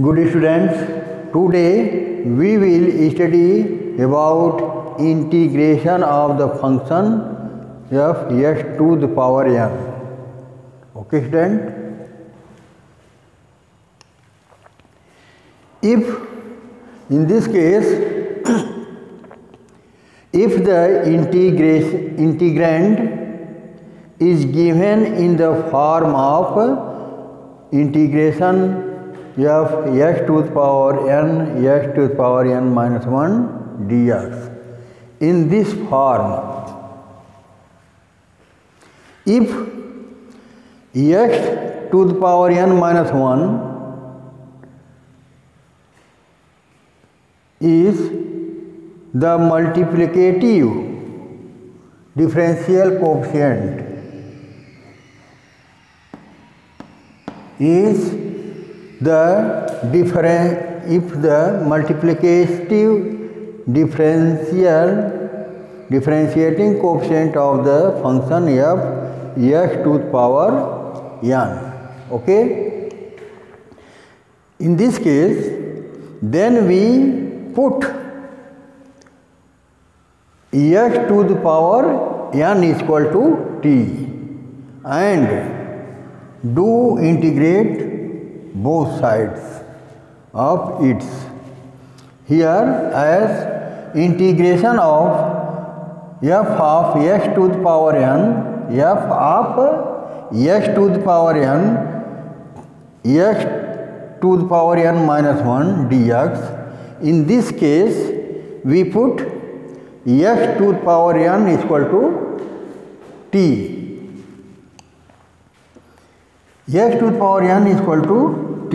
Good students, today we will study about integration of the function f s to the power n. Okay student? If in this case if the integrand is given in the form of integration f s to the power n s to the power n minus 1 dx. In this form, if s to the power n minus 1 is the multiplicative differential coefficient is the if the multiplicative differentiating coefficient of the function f s to the power n. Okay. In this case, then we put s to the power n is equal to t and do integrate both sides of its. Here as integration of f of s to the power n, f of s to the power n, s to the power n minus 1 dx. In this case, we put s to the power n is equal to t. s to the power n is equal to t.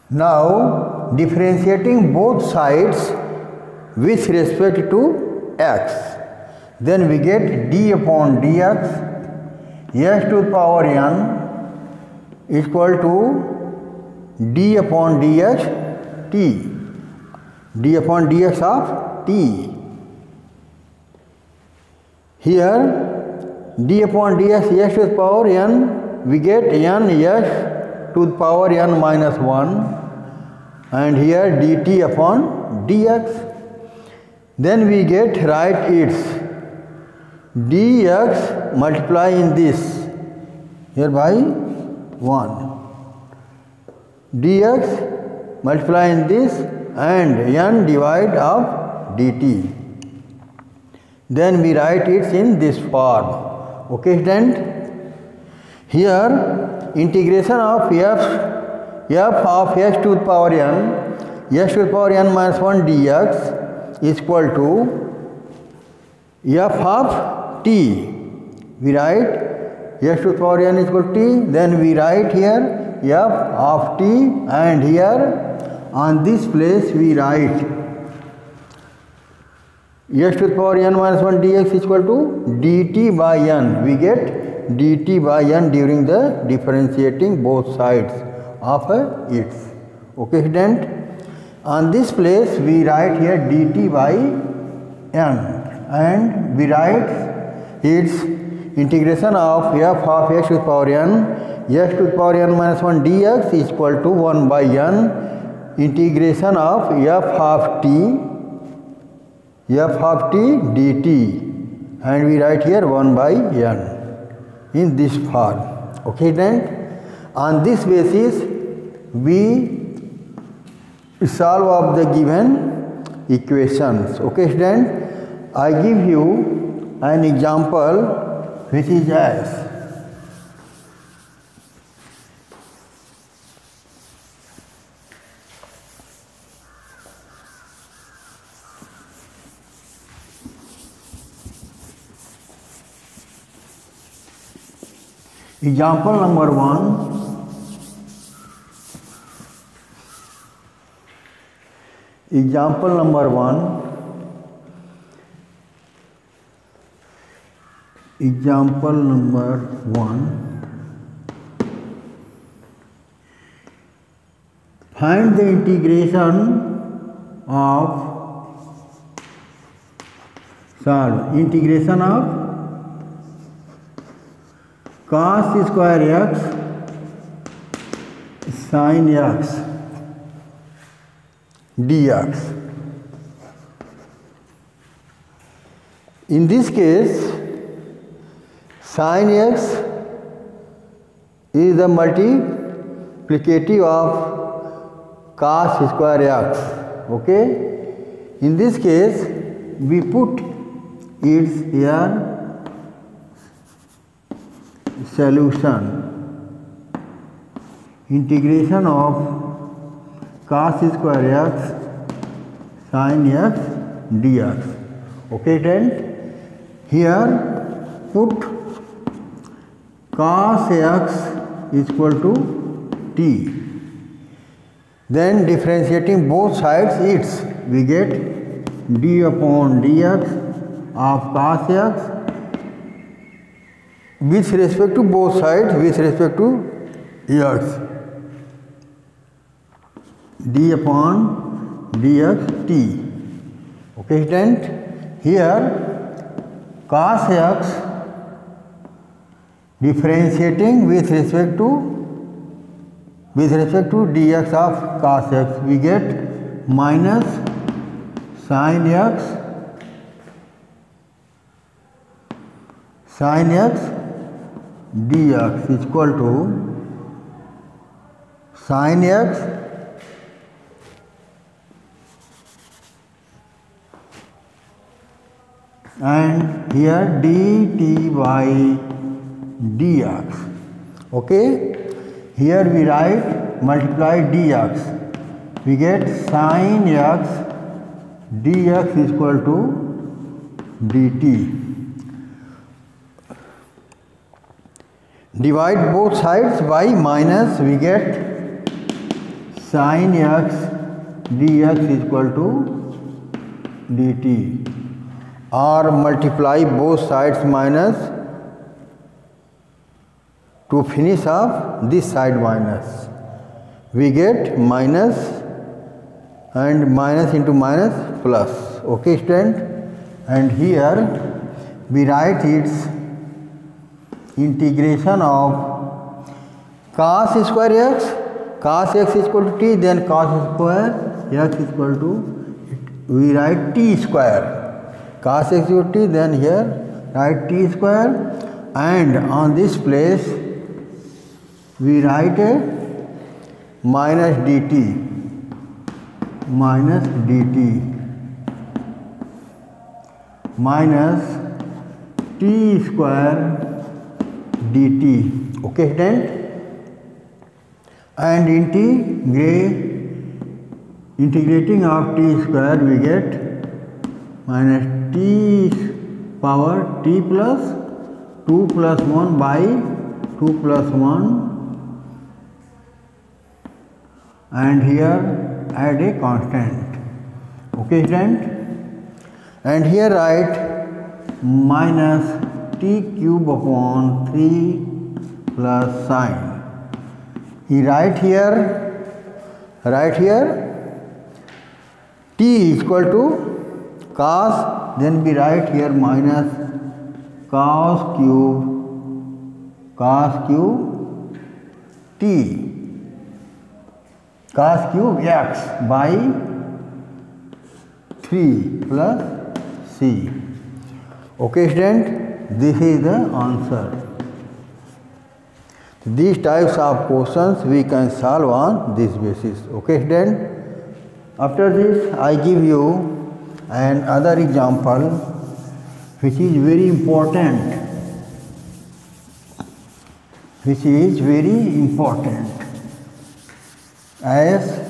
Now, differentiating both sides with respect to x, then we get d upon dx s to the power n is equal to d upon dx t, d upon dx of t. Here d upon dx s to the power n, we get n s to the power n minus 1 and here dt upon dx. Then we get write its dx multiply in this here by 1, dx multiply in this and n divide of dt. Then we write it in this form. Okay student? Here integration of f of s to the power n, s to the power n minus 1 dx is equal to f of t. We write s to the power n is equal to t, then we write here f of t and here on this place we write s to the power n minus 1 dx is equal to dt by n. We get dt by n during the differentiating both sides of its. Okay student? On this place we write here dt by n and we write its integration of f of s to the power n, s to the power n minus 1 dx is equal to 1 by n integration of f of t dt and we write here 1 by n in this form. Okay then? On this basis we solve of the given equations. Okay then? I give you an example which is as example number 1. Example number 1. Example number 1. Find the integration of integration of cos square x sin x dx. In this case, sin x is the multiplicative of cos square x. Okay? In this case, we put its here solution. Integration of cos square x sin x dx. Okay, then here put cos x is equal to t. Then differentiating both sides, we get d upon dx of cos x with respect to both sides, with respect to x, d upon dx t. Okay, then here cos x differentiating with respect to dx of cos x, we get minus sin x dx is equal to sin x and here dt by dx. Okay, here we write multiply dx, we get sin x dx is equal to dt. Divide both sides by minus, we get sin x dx is equal to dt, or multiply both sides minus to finish off this side minus, we get minus and minus into minus plus. Okay, student, and here we write its integration of cos square x, cos x is equal to t, then cos square x is equal to, we write t square, cos x equal to t, then here write t square, and on this place we write a minus dt minus t square dt. Okay, then, and integrating of t square, we get minus t power t plus 2 plus 1 by 2 plus 1, and here add a constant. Okay, student, and here write minus t cube upon 3 plus sine. He write here t is equal to cos, then we write here minus cos cube t, cos cube x by 3 plus c. Okay, student, this is the answer. These types of questions we can solve on this basis. Okay, student. After this, I give you another example which is very important. As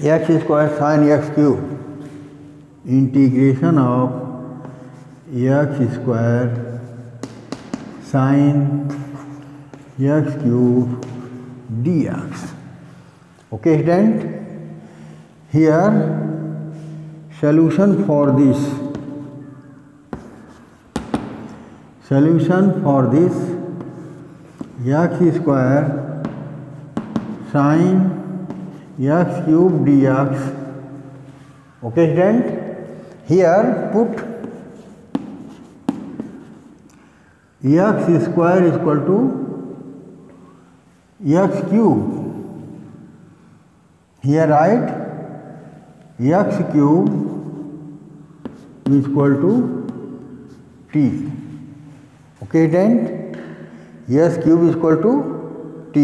x square sin x cube, integration of x square sin x cube dx. Okay, then here solution for this x square sin x cube dx. Okay, student? Here put x square is equal to x cube. Here write x cube is equal to t. Okay, then x cube is equal to t.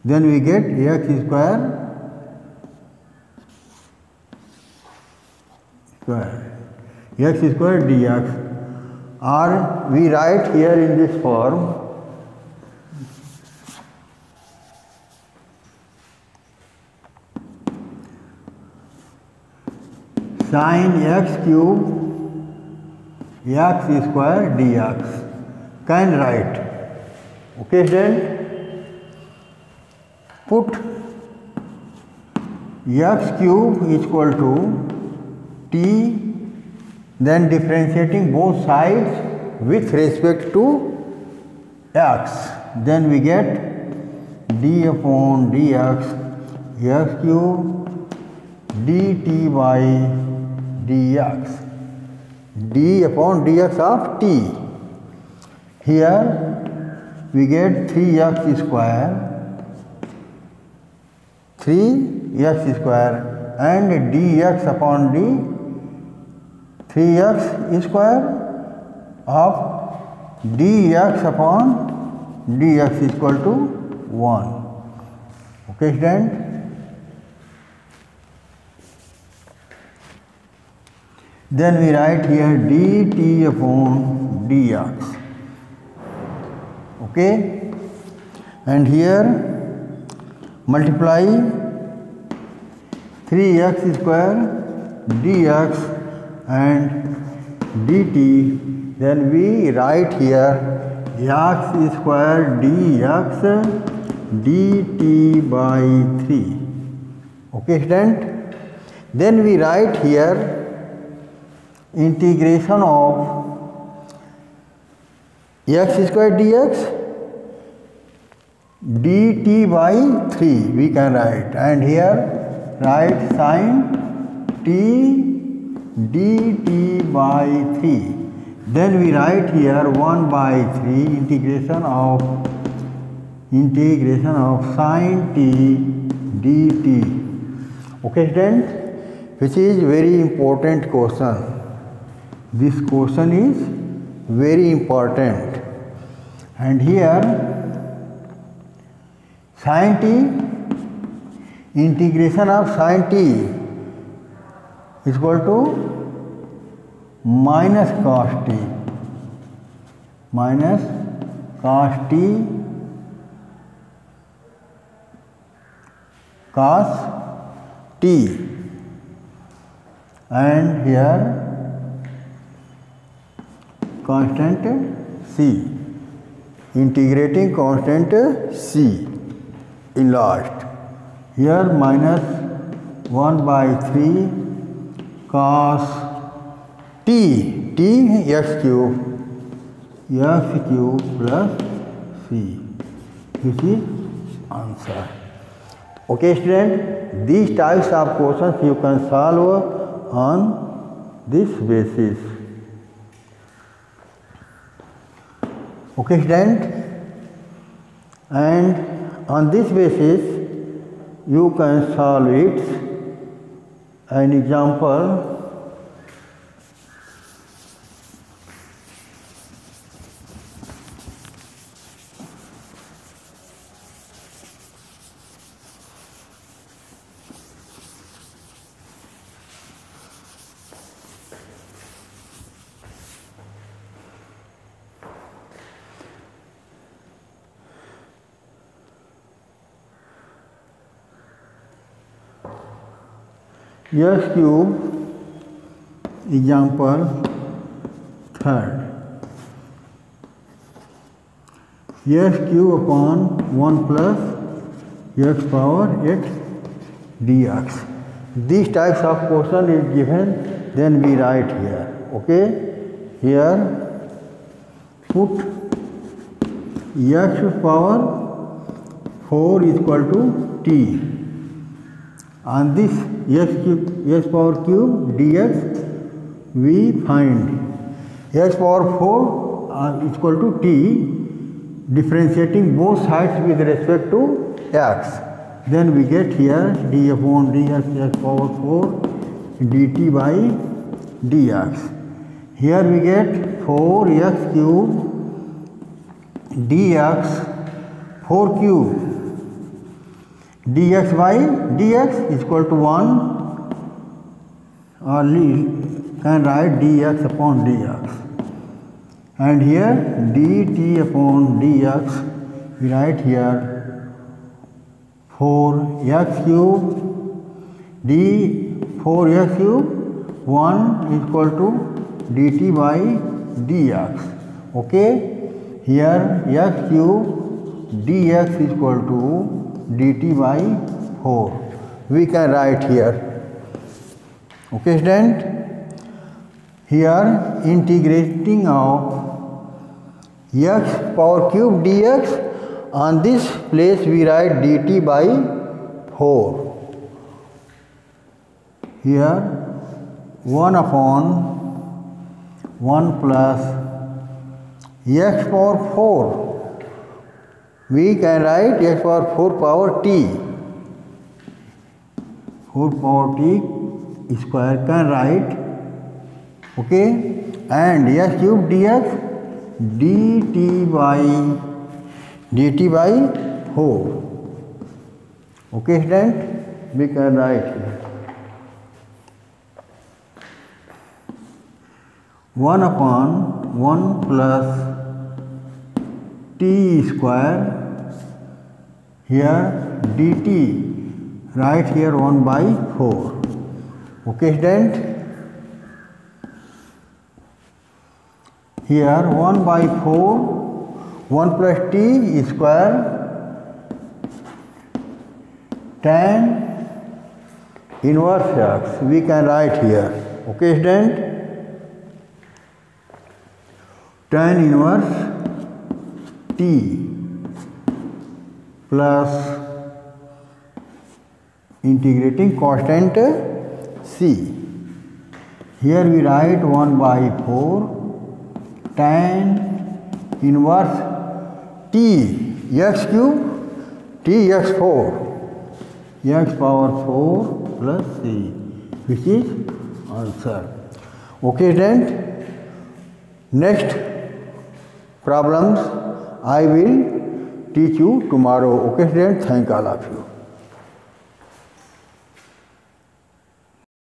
Then we get x square x square dx, or we write here in this form sin x cube x square dx. Can write. Okay, then put x cube is equal to t, then differentiating both sides with respect to x, then we get d upon dx x cube dt by dx, d upon dx of t. Here we get 3x square and dx upon d 3x square of dx upon dx is equal to 1. Okay, student? Then we write here dt upon dx. Okay, and here multiply 3x square dx and dt, then we write here x square dx dt by 3. Okay, student? Then we write here integration of x square dx dt by 3 we can write, and here write sin t dt by 3. Then we write here 1 by 3 integration of sin t dt. Okay, student? Which is very important question. This question is very important. And here sin t, integration of sin t is equal to minus cos t cos t, and here constant c, integrating constant c in last. Here minus 1 by 3 cos t x cube plus c. This is answer. Okay, student, these types of questions you can solve on this basis. Okay, student, and on this basis you can solve it. An example: x cube, example third, x cube upon 1 plus x power 8 dx. These types of question is given, then we write here. Okay, here put x power 4 is equal to t. On this s power cube dx we find s power 4 is equal to t, differentiating both sides with respect to x. Then we get here d upon dx s power 4 dt by dx. Here we get 4x cube dx 4 cube dx by dx is equal to 1, or can write dx upon dx, and here dt upon dx we write here 4x cube d 4x cube 1 is equal to dt by dx. Okay, here x cube dx is equal to dt by 4 we can write here. Okay student, here integrating of x power cube dx, on this place we write dt by 4. Here 1 upon 1 plus x power 4, we can write x power 4 power t, 4 power t square can write. Okay, and x cube dx dt by 4. Okay student, we can write here 1 upon 1 plus t square, here dt, write here 1 by 4. Okay student, here 1 by 4, 1 plus t square tan inverse x we can write here. Okay student, tan inverse t plus integrating constant c. Here we write 1 by 4 tan inverse t x cube t x 4 x power 4 plus c, which is answer. Okay then, next problems I will teach you tomorrow. Okay then, thank all of you.